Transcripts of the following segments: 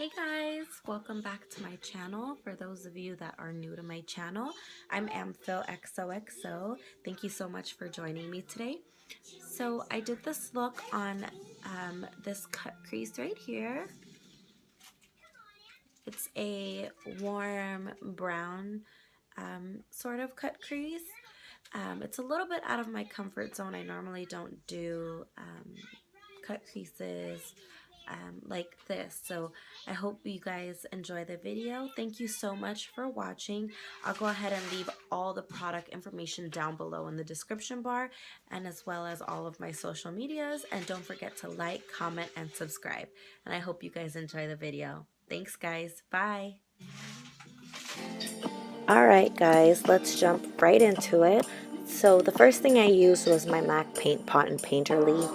Hey guys, welcome back to my channel. For those of you that are new to my channel, I'm amphilxoxo. Thank you so much for joining me today. So I did this look on this cut crease right here. It's a warm brown sort of cut crease. It's a little bit out of my comfort zone. I normally don't do cut creases like this, so I hope you guys enjoy the video. Thank you so much for watching. I'll go ahead and leave all the product information down below in the description bar, and as well as all of my social medias. And don't forget to like, comment, and subscribe. And I hope you guys enjoy the video. Thanks guys, bye. Alright guys, let's jump right into it. So the first thing I used was my MAC Paint Pot and Painterly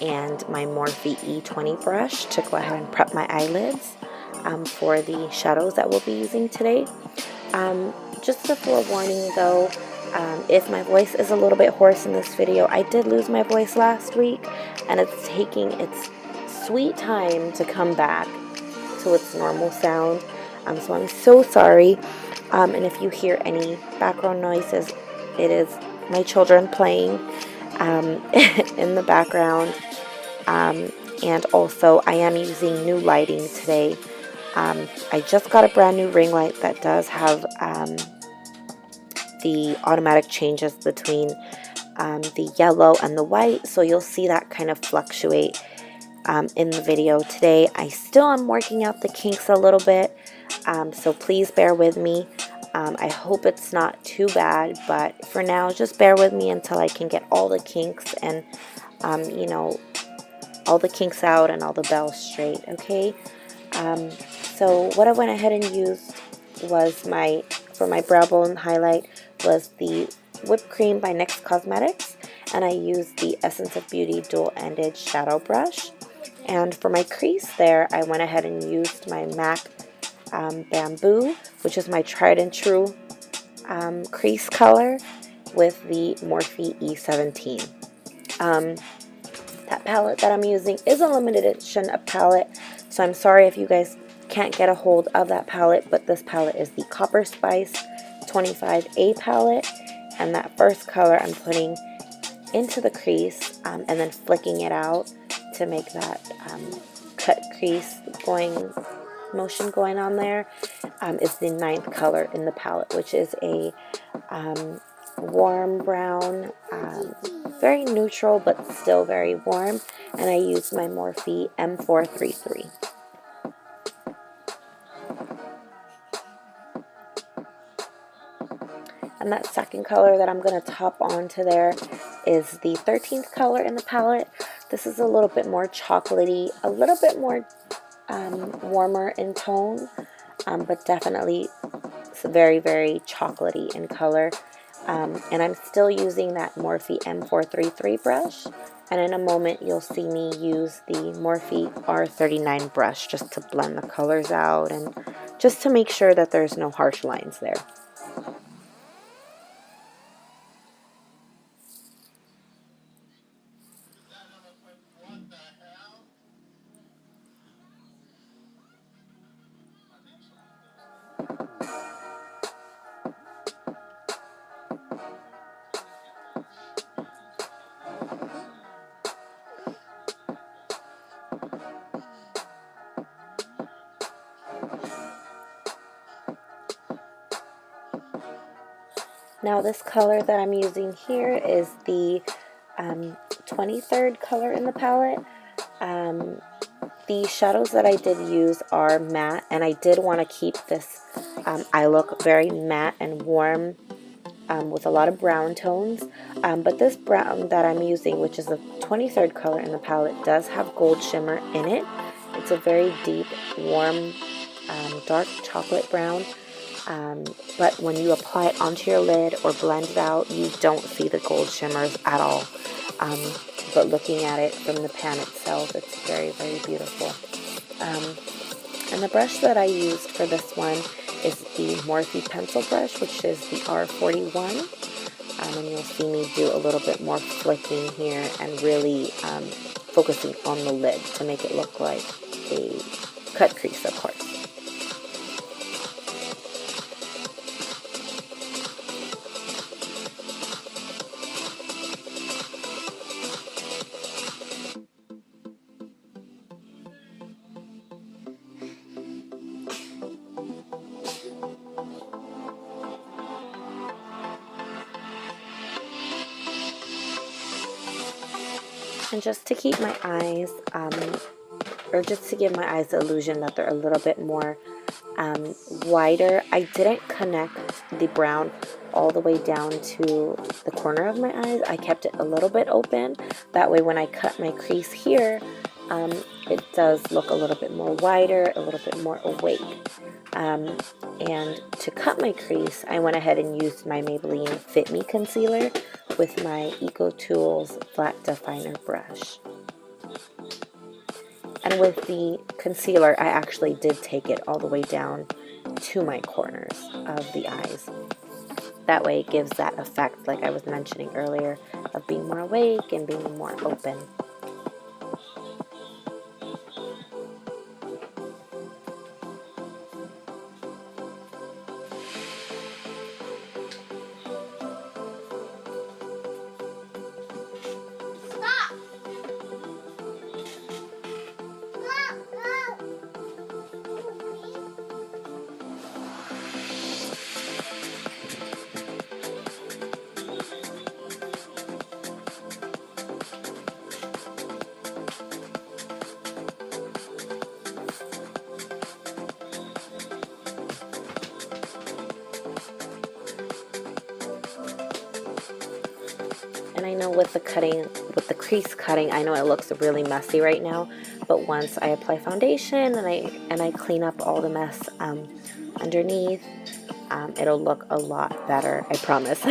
and my Morphe E20 brush to go ahead and prep my eyelids for the shadows that we'll be using today. Just a forewarning though, if my voice is a little bit hoarse in this video, I did lose my voice last week and it's taking its sweet time to come back to its normal sound. So I'm so sorry. And if you hear any background noises, it is my children playing in the background. And also I am using new lighting today. I just got a brand new ring light that does have the automatic changes between the yellow and the white, so you'll see that kind of fluctuate in the video today. I still am working out the kinks a little bit, so please bear with me. I hope it's not too bad, but for now just bear with me until I can get all the kinks and you know, all the kinks out and all the bells straight. Okay, so what I went ahead and used was for my brow bone highlight was the whipped cream by NYX Cosmetics, and I used the Essence of Beauty dual-ended shadow brush. And for my crease there, I went ahead and used my MAC Bamboo, which is my tried and true crease color, with the Morphe E17. That palette that I'm using is a limited edition palette, so I'm sorry if you guys can't get a hold of that palette, but this palette is the Copper Spice 25A palette, and that first color I'm putting into the crease and then flicking it out to make that cut crease motion going on there is the 9th color in the palette, which is a warm brown, very neutral but still very warm, and I used my Morphe M433. And that second color that I'm going to top onto there is the 13th color in the palette. This is a little bit more chocolatey, a little bit more warmer in tone, but definitely very, very chocolatey in color. And I'm still using that Morphe M433 brush, and in a moment you'll see me use the Morphe R39 brush just to blend the colors out and just to make sure that there's no harsh lines there. Now this color that I'm using here is the 23rd color in the palette. The shadows that I did use are matte, and I did want to keep this eye look very matte and warm with a lot of brown tones. But this brown that I'm using, which is the 23rd color in the palette, does have gold shimmer in it. It's a very deep, warm, dark chocolate brown. But when you apply it onto your lid or blend it out, you don't see the gold shimmers at all. But looking at it from the pan itself, it's very, very beautiful. And the brush that I used for this one is the Morphe pencil brush, which is the R41. And you'll see me do a little bit more flicking here and really focusing on the lid to make it look like a cut crease, of course. And just to keep my eyes, or just to give my eyes the illusion that they're a little bit more wider, I didn't connect the brown all the way down to the corner of my eyes. I kept it a little bit open. That way when I cut my crease here, it does look a little bit more wider, a little bit more awake. And to cut my crease, I went ahead and used my Maybelline Fit Me Concealer with my Eco Tools Flat Definer brush. And with the concealer, I actually did take it all the way down to my corners of the eyes. That way it gives that effect, like I was mentioning earlier, of being more awake and being more open. And I know with the crease cutting, I know it looks really messy right now, but once I apply foundation and I clean up all the mess underneath, it'll look a lot better, I promise.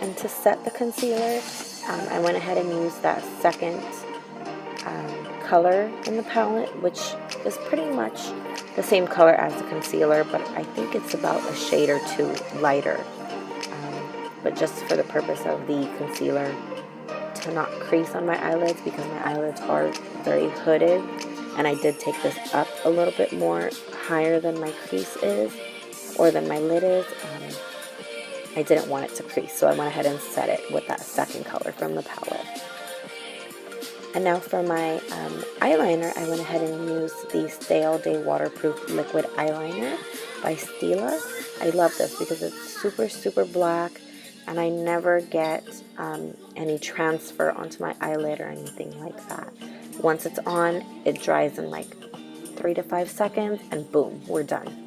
And to set the concealer, I went ahead and used that second color in the palette, which is pretty much the same color as the concealer, but I think it's about a shade or two lighter. But just for the purpose of the concealer to not crease on my eyelids, because my eyelids are very hooded, and I did take this up a little bit more higher than my crease is, or than my lid is. I didn't want it to crease, so I went ahead and set it with that second color from the palette. And now for my eyeliner, I went ahead and used the Stay All Day Waterproof Liquid Eyeliner by STILA. I love this because it's super, super black, and I never get any transfer onto my eyelid or anything like that. Once it's on, it dries in like 3 to 5 seconds, and boom, we're done.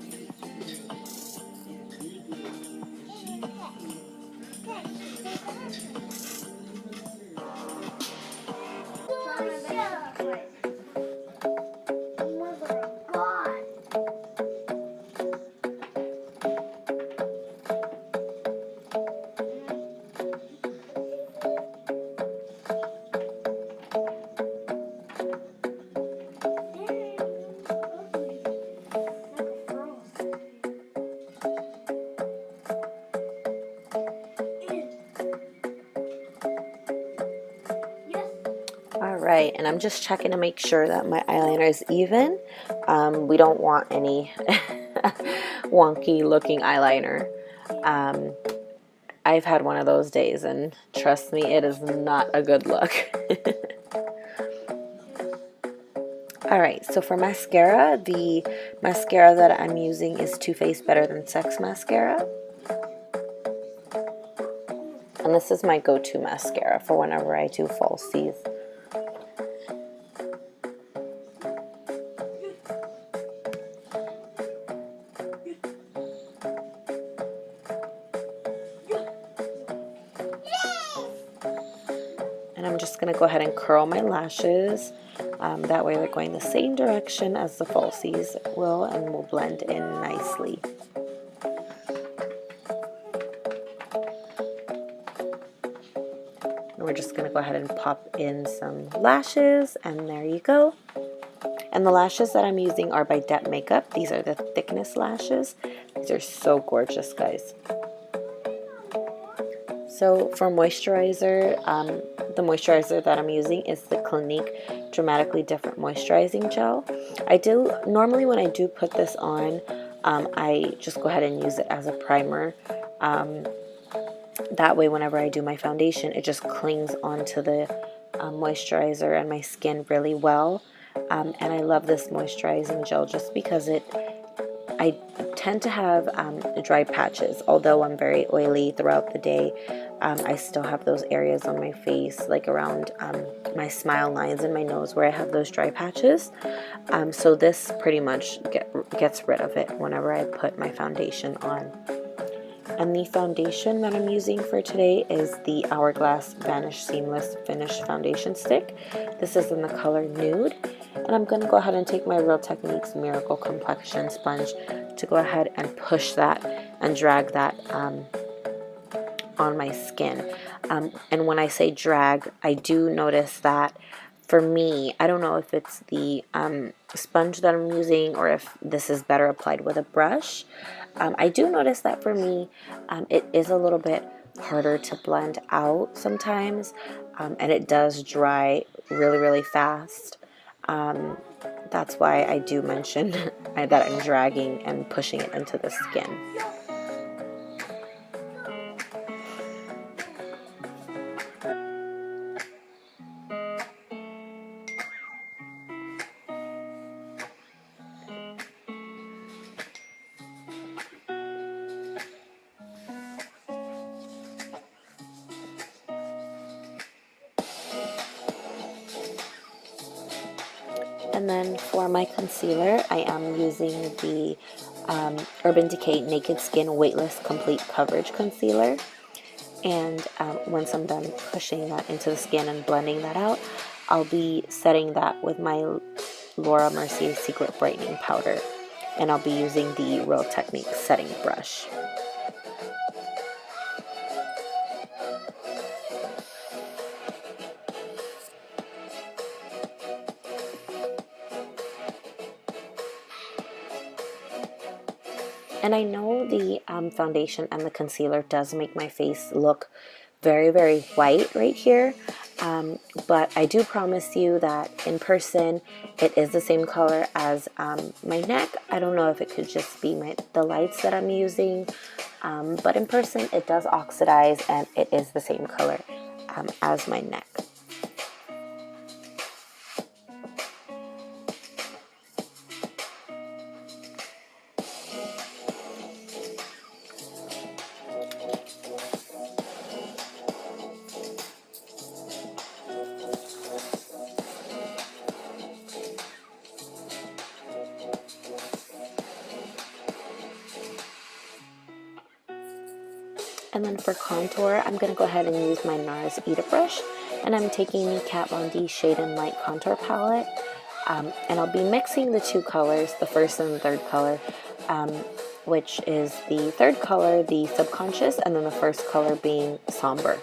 Alright, and I'm just checking to make sure that my eyeliner is even. We don't want any wonky looking eyeliner. I've had one of those days, and trust me, it is not a good look. Alright, so for mascara, the mascara that I'm using is Too Faced Better Than Sex mascara. And this is my go-to mascara for whenever I do falsies. And I'm just going to go ahead and curl my lashes. That way they're going the same direction as the falsies will, and will blend in nicely. And we're just going to go ahead and pop in some lashes, and there you go. And the lashes that I'm using are by DEP MAKEUP. These are the thickness lashes. These are so gorgeous, guys. So for moisturizer, the moisturizer that I'm using is the Clinique Dramatically Different Moisturizing Gel. I do, normally when I do put this on, I just go ahead and use it as a primer. That way whenever I do my foundation, it just clings onto the moisturizer and my skin really well. And I love this moisturizing gel just because I tend to have dry patches. Although I'm very oily throughout the day, I still have those areas on my face, like around my smile lines and my nose where I have those dry patches. So this pretty much gets rid of it whenever I put my foundation on. And the foundation that I'm using for today is the Hourglass Vanish Seamless Finish Foundation Stick. This is in the color Nude. And I'm going to go ahead and take my Real Techniques Miracle Complexion Sponge to go ahead and push that and drag that on my skin. And when I say drag, I do notice that for me, I don't know if it's the sponge that I'm using or if this is better applied with a brush. I do notice that for me, it is a little bit harder to blend out sometimes, and it does dry really, really fast. That's why I do mention that I'm dragging and pushing it into the skin. And then for my concealer, I am using the Urban Decay Naked Skin Weightless Complete Coverage Concealer. And once I'm done pushing that into the skin and blending that out, I'll be setting that with my Laura Mercier Secret Brightening Powder. And I'll be using the Real Techniques setting brush. And I know the foundation and the concealer does make my face look very, very white right here. But I do promise you that in person, it is the same color as my neck. I don't know if it could just be the lights that I'm using. But in person, it does oxidize and it is the same color as my neck. And then for contour, I'm going to go ahead and use my NARS Eda brush. And I'm taking the Kat Von D Shade and Light Contour Palette. And I'll be mixing the two colors, the first and the third color, which is the third color, the Subconscious, and then the first color being Sombre.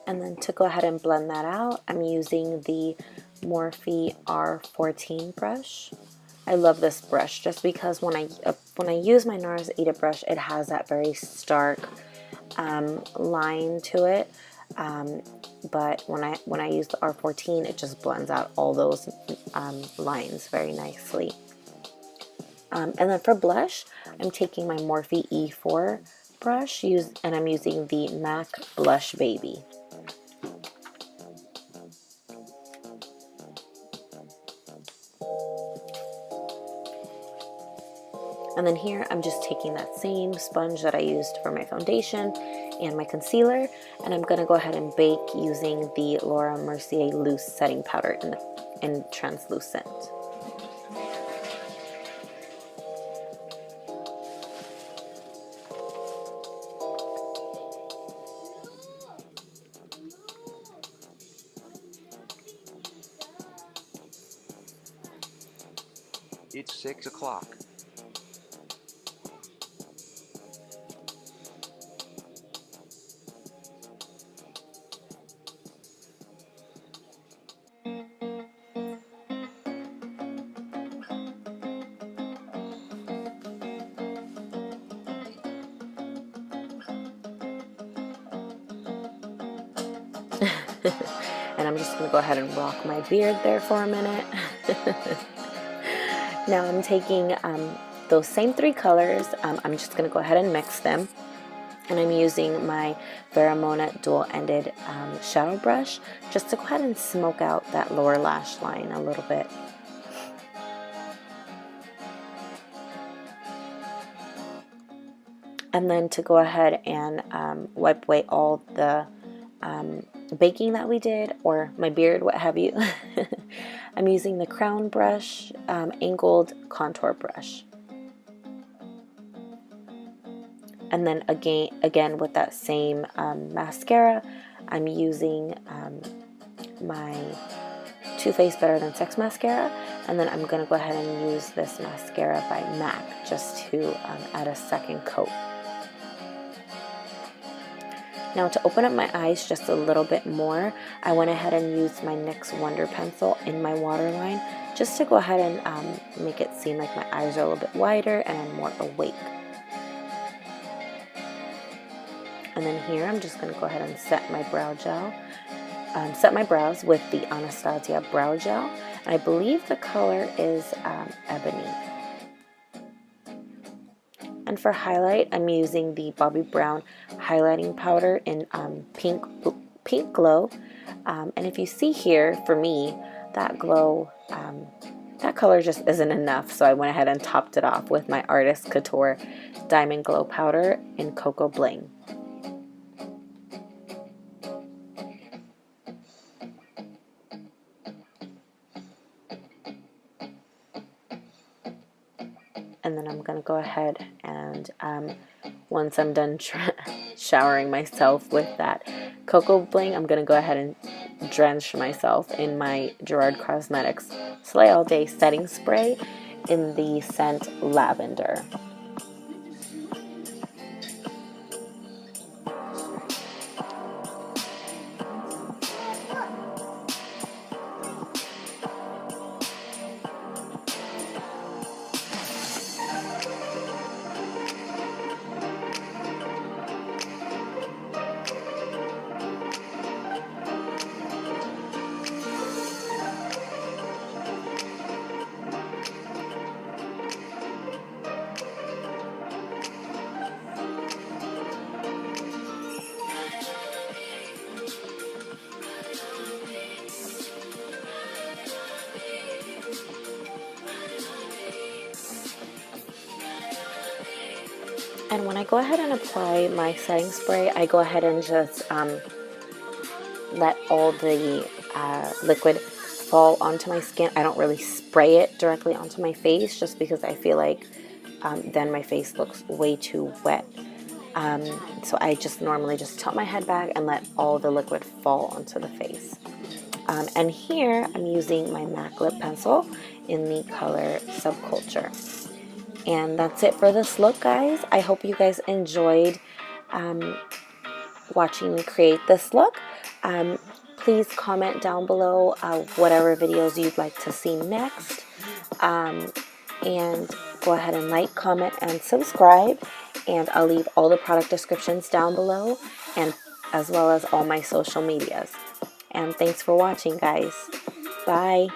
And then to go ahead and blend that out, I'm using the Morphe R14 brush. I love this brush just because when I use my NARS Eda brush, it has that very stark line to it. But when I use the R14, it just blends out all those lines very nicely. And then for blush, I'm taking my Morphe E4 brush, and I'm using the MAC Blush Baby. And then here, I'm just taking that same sponge that I used for my foundation, and my concealer, and I'm going to go ahead and bake using the Laura Mercier Loose Setting Powder in translucent. It's 6 o'clock. And I'm just going to go ahead and rock my beard there for a minute. Now I'm taking those same 3 colors. I'm just going to go ahead and mix them. And I'm using my Veromona dual-ended shadow brush just to go ahead and smoke out that lower lash line a little bit. And then to go ahead and wipe away all the baking that we did, or my beard, what have you. I'm using the crown brush, angled contour brush. And then again with that same mascara, I'm using my Too Faced Better Than Sex mascara, and then I'm going to go ahead and use this mascara by MAC just to add a second coat. Now to open up my eyes just a little bit more, I went ahead and used my NYX Wonder Pencil in my waterline just to go ahead and make it seem like my eyes are a little bit wider and I'm more awake. And then here I'm just going to go ahead and set my brow gel, set my brows with the Anastasia Brow Gel. And I believe the color is Ebony. And for highlight, I'm using the Bobbi Brown highlighting powder in Pink Glow. And if you see here, for me, that glow, that color just isn't enough. So I went ahead and topped it off with my Artist Couture Diamond Glow Powder in Cocoa Bling. And then I'm going to go ahead and once I'm done showering myself with that Cocoa Bling, I'm going to go ahead and drench myself in my Gerard Cosmetics Slay All Day Setting Spray in the scent Lavender. And when I go ahead and apply my setting spray, I go ahead and just let all the liquid fall onto my skin. I don't really spray it directly onto my face just because I feel like then my face looks way too wet. So I just normally just tilt my head back and let all the liquid fall onto the face. And here I'm using my MAC lip pencil in the color Subculture. And that's it for this look, guys. I hope you guys enjoyed watching me create this look. Please comment down below whatever videos you'd like to see next. And go ahead and like, comment, and subscribe. And I'll leave all the product descriptions down below, and as well as all my social medias. And thanks for watching, guys. Bye.